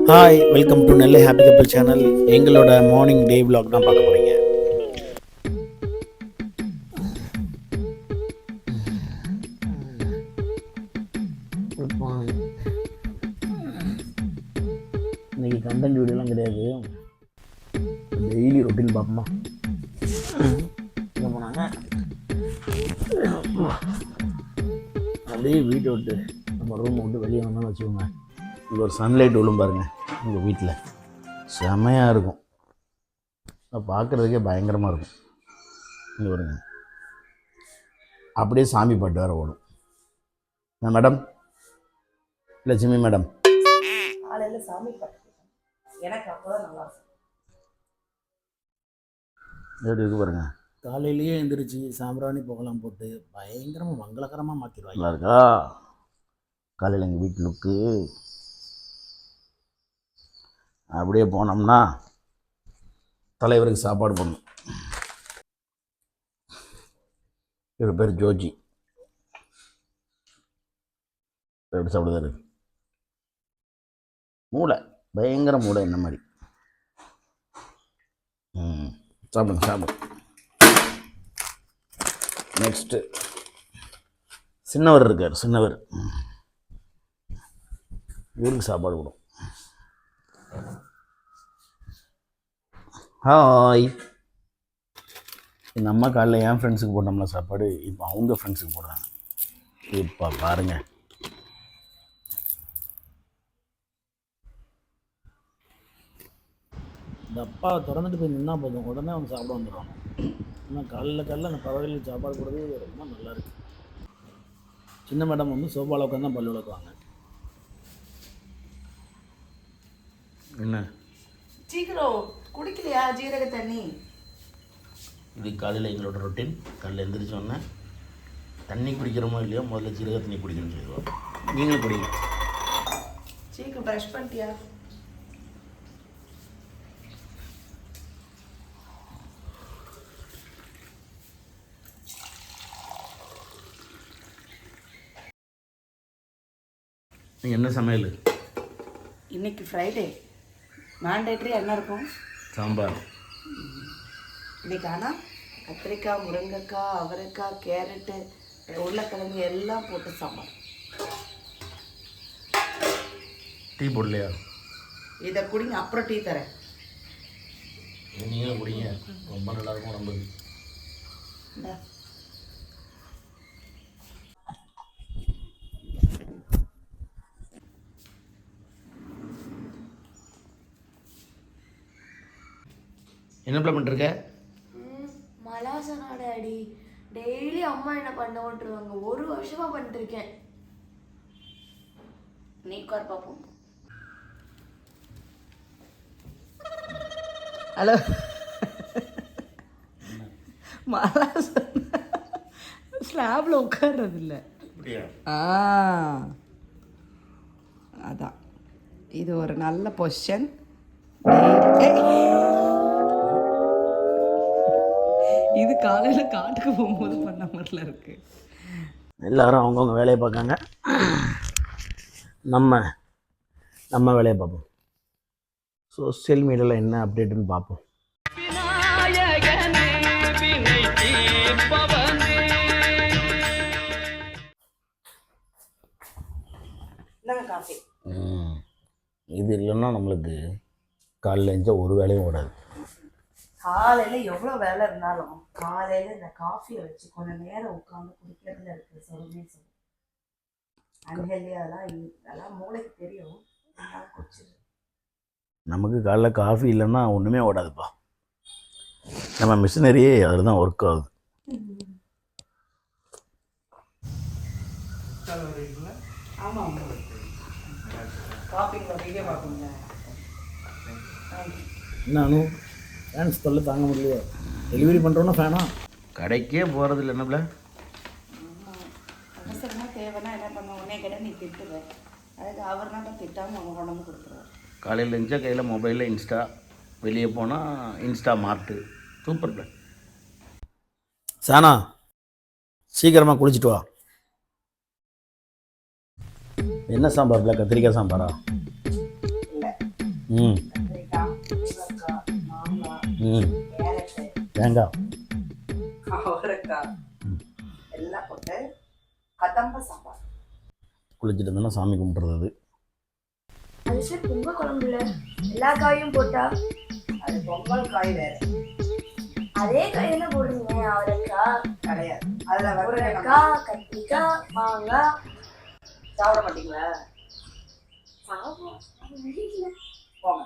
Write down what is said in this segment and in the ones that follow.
Hi, welcome to Nellai happy couple channel. எங்களோட morning டே vlog தான் பார்க்க போகிறீங்க. இன்னைக்கு கண்டென்ட் வீடியோலாம் கிடையாது, டெய்லி ரொட்டீன் பார்ப்போமா. என்ன போனாங்க அப்படியே வீட்டை விட்டு நம்ம ரூமை விட்டு வெளியே வந்தோம்னு வச்சுக்கோங்க, இது ஒரு சன்லைட் விழும் பாருங்கள் உங்கள் வீட்டில், செமையாக இருக்கும். பார்க்குறதுக்கே பயங்கரமாக இருக்கும். இங்கே வருங்க, அப்படியே சாமி பாட்டு வேறு ஓடும். மேடம், லட்சுமி மேடம், காலையில் சாமி பாட்டு எனக்கு அப்போ தான் நல்லா இருக்கும். எப்படி இருக்கு பாருங்க. காலையிலேயே எழுந்திரிச்சு சாம்பிராணி புகலாம் போட்டு பயங்கரமாக மங்களகரமாக மாற்றிடுவாங்க. நல்லா இருக்கா காலையில் எங்கள் வீட்டு லுக்கு. அப்படியே போனோம்னா தலைவருக்கு சாப்பாடு பண்ணணும். இவர் பேர் ஜோஜி. எப்படி சாப்பிடுதாரு? மூளை, பயங்கர மூளை என்ன மாதிரி. சாப்பிடுங்க சாப்பிடுங்க. நெக்ஸ்ட்டு சின்னவர் இருக்கார், சின்னவர் இவருக்கு சாப்பாடு விடும். ஹாய். இந்த அம்மா காலையில் என் ஃப்ரெண்ட்ஸுக்கு போட்டோம்னா சாப்பாடு, இப்போ அவங்க ஃப்ரெண்ட்ஸுக்கு போடுறாங்க. இப்போ பாருங்கள், இந்த அப்பா திறந்துட்டு போய் நின்னா போதும், உடனே அவங்க சாப்பிட வந்துடுவாங்க. ஆனால் காலையில் அந்த பறவைகளுக்கு சாப்பாடு கொடுறது ரொம்ப நல்லாயிருக்கு. சின்ன மேடம் வந்து சோபாவில் உட்காந்து தான் பல்லு விளக்குவாங்க. என்ன சீக்கிரம் குடிக்கலையா ஜீரக தண்ணி? இது காலையில் எங்களோட ரொட்டீன். காலையில் எழுந்திரிச்சோன்னே தண்ணி குடிக்கிறோமோ இல்லையோ முதல்ல ஜீரக தண்ணி குடிக்கணும்னு சொல்லுவோம். நீங்களும் குடிங்க. சீக்கிரம் ப்ரஷ் பண்ணிட்டியா? நீங்கள் என்ன சமையல்? இன்னைக்கு ஃப்ரைடே, மேண்டேட்ரி என்ன இருக்கும்? சாம்பார். இன்னைக்கு ஆனால் கத்திரிக்காய், முருங்கைக்காய், அவரைக்காய், கேரட்டு, உருளைக்கிழங்கு எல்லாம் போட்டு சாம்பார். டீ போடலையா? இதை குடிங்க, அப்புறம் டீ தரேன். நீங்களும் குடிங்க, ரொம்ப நல்லாயிருக்கும் உடம்புக்கு. என்ன பிள்ளை பண்ணிருக்க? மலாசனா டாடி. டெய்லி அம்மா என்ன பண்ண விட்டுருவாங்க. ஒரு வருஷமா பண்ணிட்டு இருக்கேன். நீ உட்கார் பார்ப்போம். ஹலோ. மலாசனா ஸ்லாப்ல உட்கார்றது இல்லை. அதான் இது ஒரு நல்ல பொசிஷன். இது காலையில் காட்டுக்கு போகும்போது பண்ண மாதிரிலாம் இருக்கு. எல்லாரும் அவங்கவுங்க வேலையை பார்க்காங்க, நம்ம வேலையை பார்ப்போம். சோசியல் மீடியாவில் என்ன அப்டேட்டுன்னு பார்ப்போம். காஃபி இது இல்லைன்னா நம்மளுக்கு காலையில் எழுந்தால் ஒரு வேலையும் ஓடாது. காலையில் எவ்வளோ வேலை இருந்தாலும் காலையில் இந்த காஃபியை வச்சு கொஞ்சம் நேரம் உட்காந்து குடிக்கிறதுல இருக்குது சொல்லுமே சொல்லு. அன்ஹெல்தி அதெல்லாம் மூளைக்கு தெரியும். நமக்கு காலைல காஃபி இல்லைன்னா ஒன்றுமே ஓடாதுப்பா. நம்ம மிஷினரியே அதில் தான் ஒர்க் ஆகுது. ஆமாம், காஃபிங்களா வீடியோ பார்ப்பீங்க. நானும் ஃபேன்ஸ் தொல்லை தாங்க முடியலையே. டெலிவரி பண்ணுறோன்னா ஃபேனா கடைக்கே போகிறது இல்லை. என்னப்பில் அவசரமாக தேவைன்னா என்ன பண்ணுவோம், உடனே கேட்டால் நீ திட்டுவேன். அதுக்கு அவர் தான் திட்டாமல் அவங்க கொண்டு வந்து கொடுத்துருவார். காலையில் இருந்துச்சா கையில் மொபைலில் இன்ஸ்டா, வெளியே போனால் இன்ஸ்டா மார்ட்டு. சூப்பர் பிள்ளை. சானா சீக்கிரமாக குளிச்சுட்டு வா. என்ன சாம்பார்? கத்திரிக்காய் சாம்பாரா? ம் கத்திரிக்காய், முருங்கைக்காய், மாங்காய், ம் கேரட்டு, தேங்காய். அவரைக்காய் எல்லாம் போட்டு கதம்ப சாம்பார். குளிச்சுட்டு இருந்தோன்னா சாமி கும்பிட்றது. அது சரி பொங்கல் குழம்புல எல்லா காயும் போட்டா அது பொங்கல் காய் வேற அதே காய் என்ன போடுறீங்க? அவரைக்காய், கிடையாது. அதுல வந்து முருங்கைக்காய், கத்திரிக்காய், மாங்காய். சாப்பிட மாட்டீங்களா? போங்க.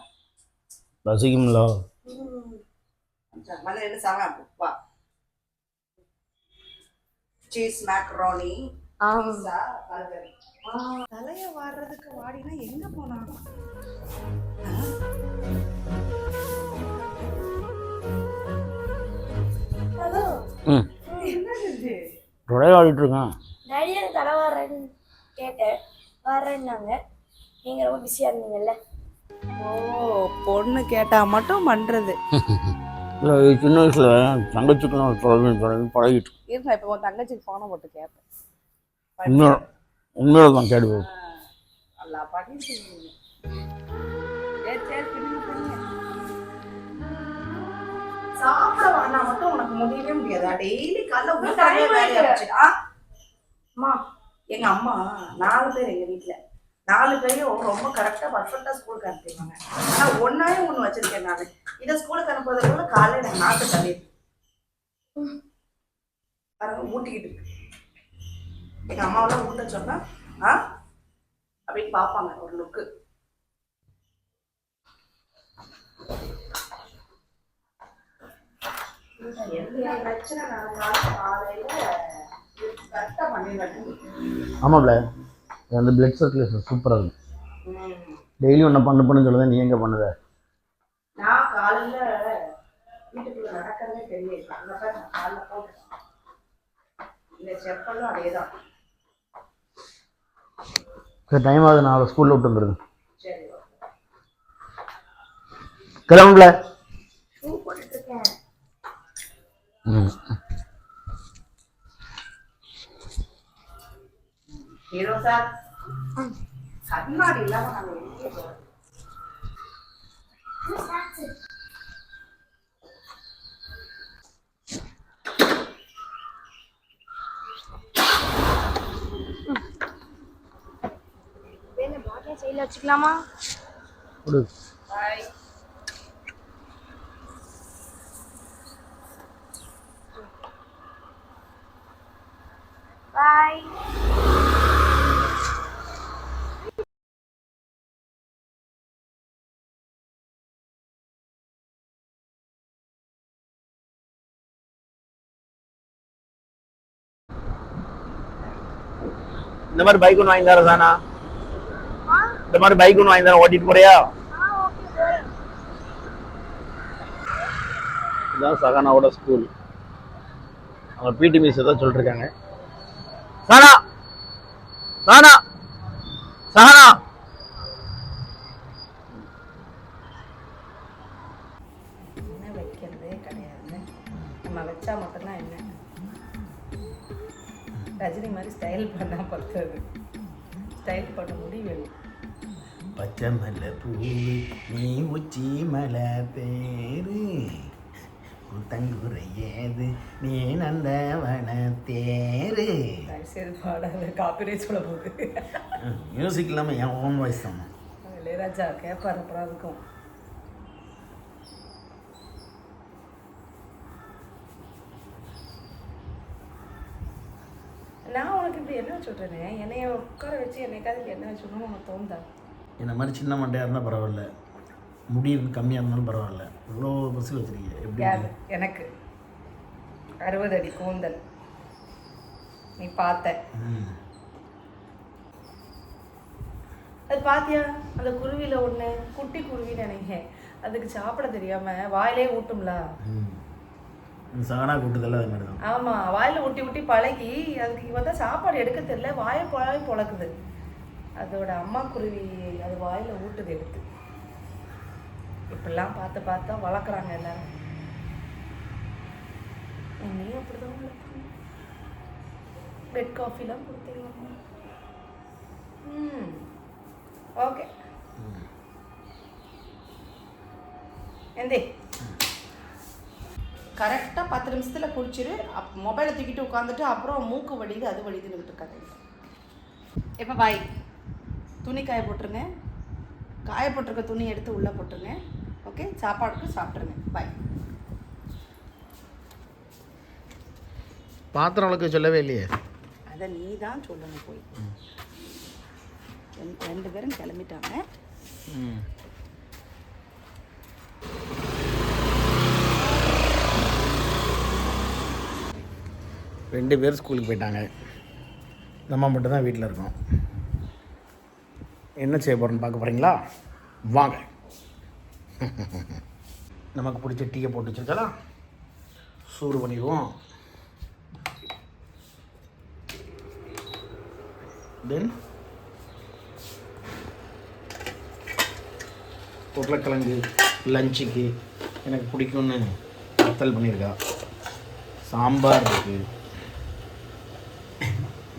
ரசிக்கும்ல. மலை எடுத்து சாப்பிட வா. சீஸ் மேக்ரோனி, பீஸா, பர்கர். தலைய வாடுறதுக்கு வாடினா எங்க போனாங்க? ஹலோ, ம் என்னது? விளையாடிட்டு இருக்கேன். நிறைய தடவை வரேன்னு கேட்டேன், வரேன்னாங்க. நீங்க ரொம்ப பிஸியா இருந்தீங்கல்ல. ஓ, பொண்ணு கேட்டா மட்டும் பண்றது. இல்லை சின்ன வயசில் தங்கச்சிக்கெல்லாம் பழகிட்டு இருந்தா இப்போ உன் தங்கச்சிக்கு போனை போட்டு கேட்பேன். உண்மையில தான் கேடுவோம். நல்லா பண்ணிருக்கீங்க. சரி சரி பிடிங்க. சாப்பிட வேணா மட்டும் உனக்கு முடியவே முடியாதா? டெய்லி காலைல உட்கார்ந்து வேலையை வச்சுட்டா. அம்மா, எங்க அம்மா 4 பேர் எங்க வீட்டுல. 4 பேரையும் ரொம்ப கரெக்டா பர்ஃபெக்டா ஸ்கூலுக்கு அனுப்பிடுவாங்க. ஆனா ஒன்னாவே ஒண்ணு வச்சிருக்கேன் நானு. இதை ஸ்கூலுக்கு அனுப்புறதுக்குள்ள காலையில எனக்கு நாட்டு தள்ளி ஊட்டிக்கிட்டு இருக்கு. எங்க அம்மாவெல்லாம் ஊட்ட சொன்னா அப்படின்னு பார்ப்பாங்க ஒரு லுக்கு. பிரச்சனை நடந்தாலும் காலையில கரெக்டா பண்ணிடுவேன். ஆமாம்ல, அந்த பிளட் சர்க்குலேஷன் சூப்பராக இருக்கும். டெய்லி ஒன்று பண்ணுன்னு சொல்லுவேன். நீ எங்கே பண்ணுத? நான் காலையில வீட்டுக்குள்ள நடக்கிறதே தெரியல. அந்த மாதிரி நான் காலைல போட்டேன். இந்த செப்பலும் அதேதான். சரி, டைம் ஆகுது. நான் அவளை ஸ்கூலில் விட்டு வந்துடுது. சரி, கிளம்புல. ஷூ போட்டுட்டு இருக்கேன். ம் ஹீரோ சார் கண்ணாடி இல்லாம நாங்க வெளியே போறோம். சைடில் வச்சுக்கலாமா? கொடு. பாய். பாய். இந்த மாதிரி பைக் ஒன்று வாங்கி தரேன் தானா? இந்த மாதிரி பைக் ஒன்று வாங்கி தரேன், ஓட்டிட்டு போறியா? இதுதான் சகானாவோட ஸ்கூல். அவங்க பிடி மிஸ் தான் சொல்லிட்டு இருக்காங்க. சகானா, சகானா, சகானா. என்ன வைக்கிறதே கிடையாது. நம்ம வச்சா மட்டும்தான் என்ன. ரஜினி மாதிரி ஸ்டைல் பண்ணா பத்தாது. ஸ்டைல் பண்ண முடியும். பச்சை மலை பூவு நீ உச்சி மலை பேரு தங்குறை ஏது நீ நந்தவன தேரு. சரி பாடாத, காப்பிரைட் சொல்ல போகுது. மியூசிக் இல்லாமல் என் ஓன் வாய்ஸ் தான். இளையராஜா கேட்பார் அப்புறம் இருக்கும். நான் உனக்கு இப்படி என்ன சொல்றேனே, என்னைய உட்கார வச்சு என்னைக்காவது என்ன வச்சுக்கணும் உனக்கு தோணுதா? என்ன மாதிரி சின்ன மண்டையாக இருந்தால் பரவாயில்ல, முடி கம்மியாக இருந்தாலும் பரவாயில்ல. இவ்வளோ பஸ்ஸில் வச்சுருக்கீங்க எப்படி? எனக்கு 60 அடி கூந்தல் நீ பார்த்த. அது பாத்தியா? அந்த குருவியில் ஒன்று குட்டி குருவின்னு நினைக்கிறேன். அதுக்கு சாப்பிட தெரியாமல் வாயிலே ஊட்டும்ல. சகனா கூட்டுதெல்லாம் அது மாதிரி தான். ஆமாம், வாயில் ஊட்டி ஊட்டி பழகி அதுக்கு இவன் தான் சாப்பாடு எடுக்க தெரியல, வாயை பொழக்குது. அதோட அம்மா குருவி அது வாயில் ஊட்டுது எடுத்து. இப்படிலாம் பார்த்து பார்த்தா வளர்க்குறாங்க எல்லாரும். என்னையும் அப்படி தான் வளர்க்குறாங்க. பெட் காஃபிலாம் கொடுத்தீங்கம்மா. ஓகே. எந்தே கரெக்டாக 10 நிமிஷத்தில் குளிச்சிரு. மொபைலை தூக்கிட்டு உட்காந்துட்டு அப்புறம் மூக்கு வலிது அது வலிதுன்னு இருக்காது. இப்போ பாய் துணி காய போட்டுருங்க. காய போட்டிருக்க துணி எடுத்து உள்ளே போட்டுருங்க. ஓகே, சாப்பாடுக்கு சாப்பிட்ருங்க. பாய். பாத்திரம் அளவுக்கு சொல்லவே இல்லையே. அதை நீ தான் சொல்லணும். போய் 2 பேரும் கிளம்பிட்டாங்க. ரெண்டு பேர் ஸ்கூலுக்கு போயிட்டாங்க. நம்ம மட்டும்தான் வீட்டில் இருக்கோம். என்ன செய்ய போகிறோன்னு பார்க்க போகிறீங்களா? வாங்க. நமக்கு பிடிச்ச டீயை போட்டு வச்சுருக்கலாம், சூடு பண்ணிடுவோம். தென் உருளைக்கிழங்கு லஞ்சுக்கு எனக்கு பிடிக்கும்னு வத்தல் பண்ணியிருக்கா. சாம்பார் இருக்குது.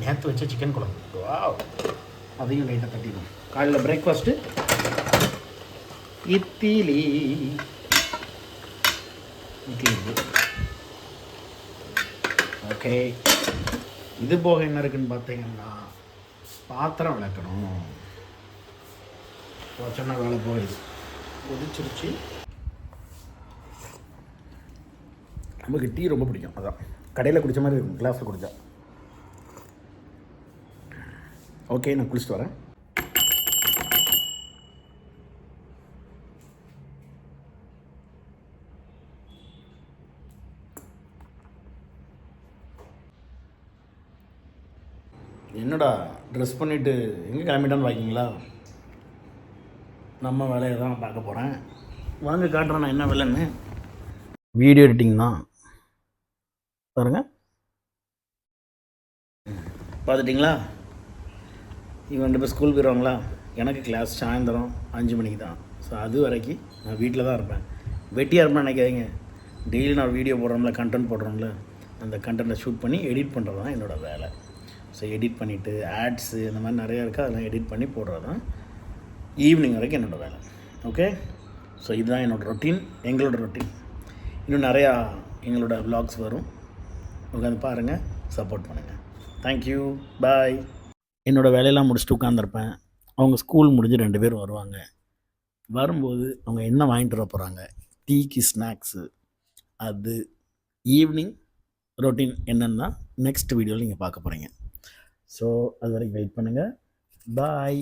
நேற்று வச்ச சிக்கன் குழம்பு, வாவ், அதையும் லைட்டாக தட்டிடும். காலையில் பிரேக்ஃபாஸ்ட்டு இட்லி இருக்குது. ஓகே, இது போக என்ன இருக்குன்னு பார்த்தீங்கன்னா பாத்திரம் விளக்கணும். சொன்ன வேலை போகுது. கொதிச்சிருச்சு. நமக்கு டீ ரொம்ப பிடிக்கும். அதான் கடையில் குடித்த மாதிரி இருக்கும், கிளாஸில் குடித்தா. ஓகே, நான் குளிச்சுட்டு வரேன். என்னடா ட்ரெஸ் பண்ணிவிட்டு எங்கே கிளம்பிட்டான்னு பார்க்கிங்களா? நம்ம வேலையை தான் பார்க்க போகிறேன். வாங்க காட்டுறேன் நான் என்ன வேலைன்னு. வீடியோ எடிட்டிங் தான் பாருங்கள். பார்த்துட்டிங்களா? இவன் 2 பேர் ஸ்கூல் போயிடுவாங்களா? எனக்கு கிளாஸ் சாயந்தரம் 5 மணிக்கு தான். ஸோ அது வரைக்கும் நான் வீட்டில் தான் இருப்பேன். வெட்டியாக இருப்பேன் நினைக்காதீங்க. டெய்லி நான் வீடியோ போடுறோம்ல, கண்டென்ட் போடுறோம்ல, அந்த கண்டென்ட்டை ஷூட் பண்ணி எடிட் பண்ணுறது தான் என்னோடய வேலை. ஸோ எடிட் பண்ணிவிட்டு ஆட்ஸு இந்த மாதிரி நிறையா இருக்குது, அதெல்லாம் எடிட் பண்ணி போடுறது தான் ஈவினிங் வரைக்கும் என்னோடய வேலை. ஓகே, ஸோ இதுதான் என்னோடய ரொட்டீன், எங்களோட ரொட்டீன். இன்னும் நிறையா எங்களோட vlogs வரும். உட்காந்து பாருங்கள், சப்போர்ட் பண்ணுங்கள். தேங்க்யூ, பாய். என்னோடய வேலையெல்லாம் முடிச்சுட்டு உட்காந்துருப்பேன். அவங்க ஸ்கூல் முடிஞ்சு 2 பேர் வருவாங்க. வரும்போது அவங்க என்ன வாங்கிட்டு வர போகிறாங்க, டீக்கு ஸ்நாக்ஸு, அது ஈவினிங் ரொட்டீன் என்னென்னா நெக்ஸ்ட் வீடியோவில் நீங்கள் பார்க்க போகிறீங்க. ஸோ அது வரைக்கும் வெயிட் பண்ணுங்கள். பாய்.